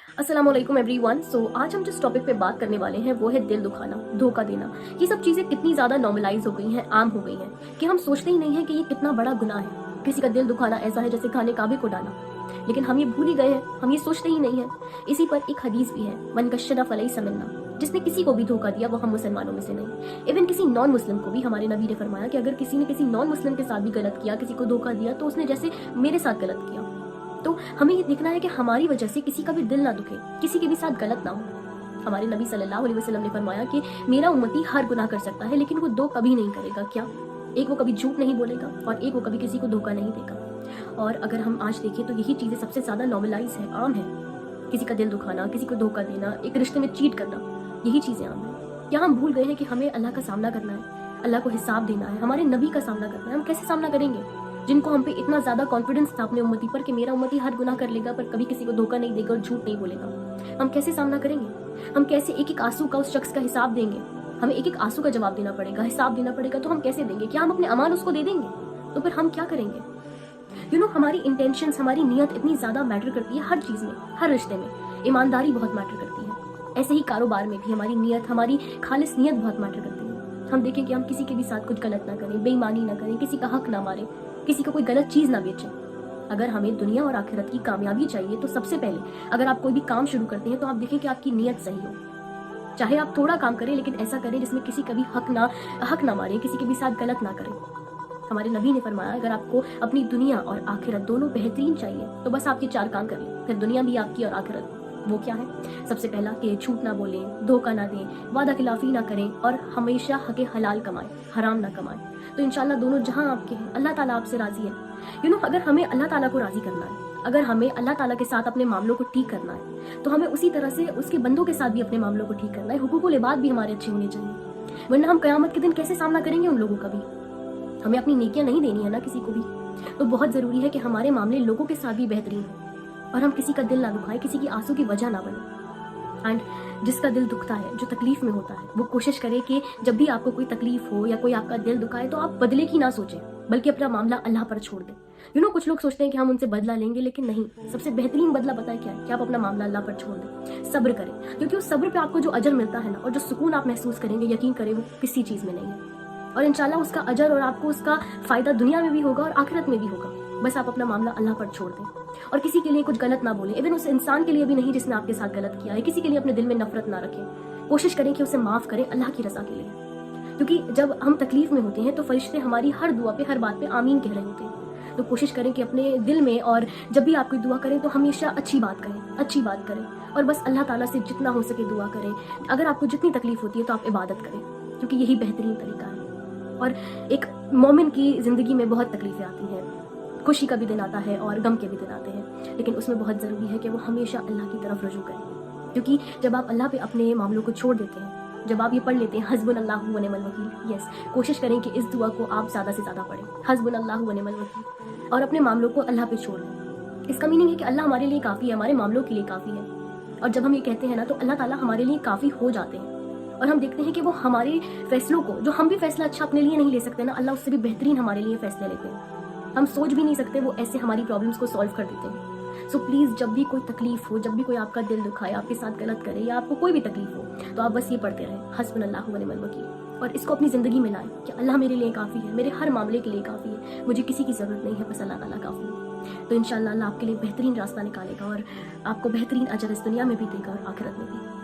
अस्सलाम वालेकुम एवरीवन। आज हम जिस टॉपिक पे बात करने वाले हैं वो है दिल दुखाना, धोखा देना। ये सब चीज़ें कितनी ज़्यादा नॉर्मलाइज हो गई हैं, आम हो गई हैं कि हम सोचते ही नहीं हैं कि ये कितना बड़ा गुनाह है। किसी का दिल दुखाना ऐसा है जैसे खाने काबे को डाला, लेकिन हम ये भूल ही गए हैं, हम ये सोचते ही नहीं हैं। इसी पर एक हदीस भी है, मन कश्शरा फलैसा मिन्ना, जिसने किसी को भी धोखा दिया वो हम मुसलमानों में से नहीं। इवन किसी नॉन मुस्लिम को भी हमारे नबी ने फरमाया कि अगर किसी ने किसी नॉन मुस्लिम के साथ भी गलत किया, किसी को धोखा दिया, तो उसने जैसे मेरे साथ गलत किया। तो हमें ये देखना है कि हमारी वजह से किसी का भी दिल ना दुखे, किसी के भी साथ गलत ना हो। हमारे नबी सल्लल्लाहु अलैहि वसल्लम ने फरमाया कि मेरा उम्मती हर गुनाह कर सकता है, लेकिन वो दो कभी नहीं करेगा। क्या? एक वो कभी झूठ नहीं बोलेगा और एक वो कभी किसी को धोखा नहीं देगा। और अगर हम आज देखें तो यही चीज़ें सबसे ज़्यादा नॉर्मलाइज है, आम है। किसी का दिल दुखाना, किसी को धोखा देना, एक रिश्ते में चीट करना, यही चीज़ें आम है। क्या हम भूल गए हैं कि हमें अल्लाह का सामना करना है, अल्लाह को हिसाब देना है, हमारे नबी का सामना करना है। हम कैसे सामना करेंगे? जिनको हम पे इतना ज़्यादा कॉन्फिडेंस था अपने उम्मती पर कि मेरा उम्मती हर गुनाह कर लेगा पर कभी किसी को धोखा नहीं देगा और झूठ नहीं बोलेगा, हम कैसे सामना करेंगे? हम कैसे एक एक आंसू का उस शख्स का हिसाब देंगे? हमें एक एक आंसू का जवाब देना पड़ेगा, हिसाब देना पड़ेगा। तो हम कैसे देंगे? क्या हम अपने अमान उसको दे देंगे? तो फिर हम क्या करेंगे? हमारी इंटेंशंस, हमारी नीयत इतनी ज़्यादा मैटर करती है हर चीज़ में, हर रिश्ते में। ईमानदारी बहुत मैटर करती है, ऐसे ही कारोबार में भी हमारी नीयत, हमारी खालिस नीयत बहुत मैटर करती है। हम देखें कि हम किसी के भी साथ कुछ गलत ना करें, बेईमानी ना करें, किसी का हक ना मारें, किसी को कोई गलत चीज़ ना बेचें। अगर हमें दुनिया और आखिरत की कामयाबी चाहिए तो सबसे पहले अगर आप कोई भी काम शुरू करते हैं तो आप देखें कि आपकी नीयत सही हो। चाहे आप थोड़ा काम करें, लेकिन ऐसा करें जिसमें किसी का भी हक ना मारें, किसी के भी साथ गलत ना करें। हमारे नबी ने फरमाया अगर आपको अपनी दुनिया और आखिरत दोनों बेहतरीन चाहिए तो बस आप ये 4 काम कर लें, फिर दुनिया भी आपकी और आखिरत। वो क्या है? सबसे पहला कि झूठ ना बोलें, धोखा ना दें, वादा खिलाफी ना करें और हमेशा हक़ हलाल कमाएं, हराम ना कमाएं। तो इंशाल्लाह दोनों जहां आपके हैं, अल्लाह ताला आपसे राजी है। अगर हमें अल्लाह ताला को राजी करना है, अगर हमें अल्लाह ताला के साथ अपने मामलों को ठीक करना है, तो हमें उसी तरह से उसके बंदों के साथ भी अपने मामलों को ठीक करना है। हुकूकुल इबाद भी हमारे अच्छे होने चाहिए, वरना हम क़यामत के दिन कैसे सामना करेंगे उन लोगों का भी? हमें अपनी नेकियां नहीं देनी है ना किसी को भी। तो बहुत ज़रूरी है कि हमारे मामले लोगों के साथ भी बेहतरीन हो और हम किसी का दिल ना दुखाएं, किसी की आंसू की वजह ना बने। एंड जिसका दिल दुखता है, जो तकलीफ में होता है, वो कोशिश करे कि जब भी आपको कोई तकलीफ हो या कोई आपका दिल दुखाए तो आप बदले की ना सोचें, बल्कि अपना मामला अल्लाह पर छोड़ दें। कुछ लोग सोचते हैं कि हम उनसे बदला लेंगे, लेकिन नहीं। सबसे बेहतरीन बदला पता है क्या है? कि आप अपना मामला अल्लाह पर छोड़ दें, सब्र करें, क्योंकि उस सब्र पे आपको जो अजर मिलता है ना, और जो सुकून आप महसूस करेंगे, यकीन करें वो किसी चीज़ में नहीं है। और इंशाल्लाह उसका अजर और आपको उसका फ़ायदा दुनिया में भी होगा और आखिरत में भी होगा। बस आप अपना मामला अल्लाह पर छोड़ दें और किसी के लिए कुछ गलत ना बोलें, इवन उस इंसान के लिए भी नहीं जिसने आपके साथ गलत किया है। किसी के लिए अपने दिल में नफरत ना रखें, कोशिश करें कि उसे माफ़ करें अल्लाह की रज़ा के लिए। क्योंकि जब हम तकलीफ में होते हैं तो फरिश्ते हमारी हर दुआ पे, हर बात पे आमीन कह रहे होते हैं। तो कोशिश करें कि अपने दिल में, और जब भी आप कोई दुआ करें तो हमेशा अच्छी बात करें, अच्छी बात करें, और बस अल्लाह ताला से जितना हो सके दुआ करें। अगर आपको जितनी तकलीफ होती है तो आप इबादत करें, क्योंकि यही बेहतरीन तरीका है। और एक मोमिन की ज़िंदगी में बहुत तकलीफ़ें आती हैं, खुशी का भी दिन आता है और गम के भी दिन आते हैं, लेकिन उसमें बहुत ज़रूरी है कि वो हमेशा अल्लाह की तरफ रुजू करें। क्योंकि जब आप अल्लाह पे अपने मामलों को छोड़ देते हैं, जब आप ये पढ़ लेते हैं हस्बुनल्लाहु व निअमल वकील, यस, कोशिश करें कि इस दुआ को आप ज़्यादा से ज़्यादा पढ़ें, हस्बुनल्लाहु व निअमल वकील, और अपने मामलों को अल्लाह पे छोड़ दें। इसका मीनिंग है कि अल्लाह हमारे लिए काफ़ी है, हमारे मामलों के लिए काफ़ी है। और जब हम ये कहते हैं ना, तो अल्लाह ताला हमारे लिए काफ़ी हो जाते हैं। और हम देखते हैं कि वो हमारे फैसलों को, जो हम भी फैसला अच्छा अपने लिए नहीं ले सकते ना, अल्लाह उससे भी बेहतरीन हमारे लिए फैसले लेते हैं। हम सोच भी नहीं सकते, वो ऐसे हमारी प्रॉब्लम्स को सॉल्व कर देते हैं। सो प्लीज़, जब भी कोई तकलीफ हो, जब भी कोई आपका दिल दुखाए, आपके साथ गलत करे, या आपको कोई भी तकलीफ हो, तो आप बस ये पढ़ते रहें हस्बुनल्लाहु व निअमल वकील, और इसको अपनी ज़िंदगी में लाएं कि अल्लाह मेरे लिए काफ़ी है, मेरे हर मामले के लिए काफ़ी है, मुझे किसी की ज़रूरत नहीं है, बस अल्लाह ताला काफ़ी है। तो इंशाअल्लाह अल्लाह आपके लिए बेहतरीन रास्ता निकालेगा और आपको बेहतरीन अजर इस दुनिया में भी देगा और आखिरत में भी।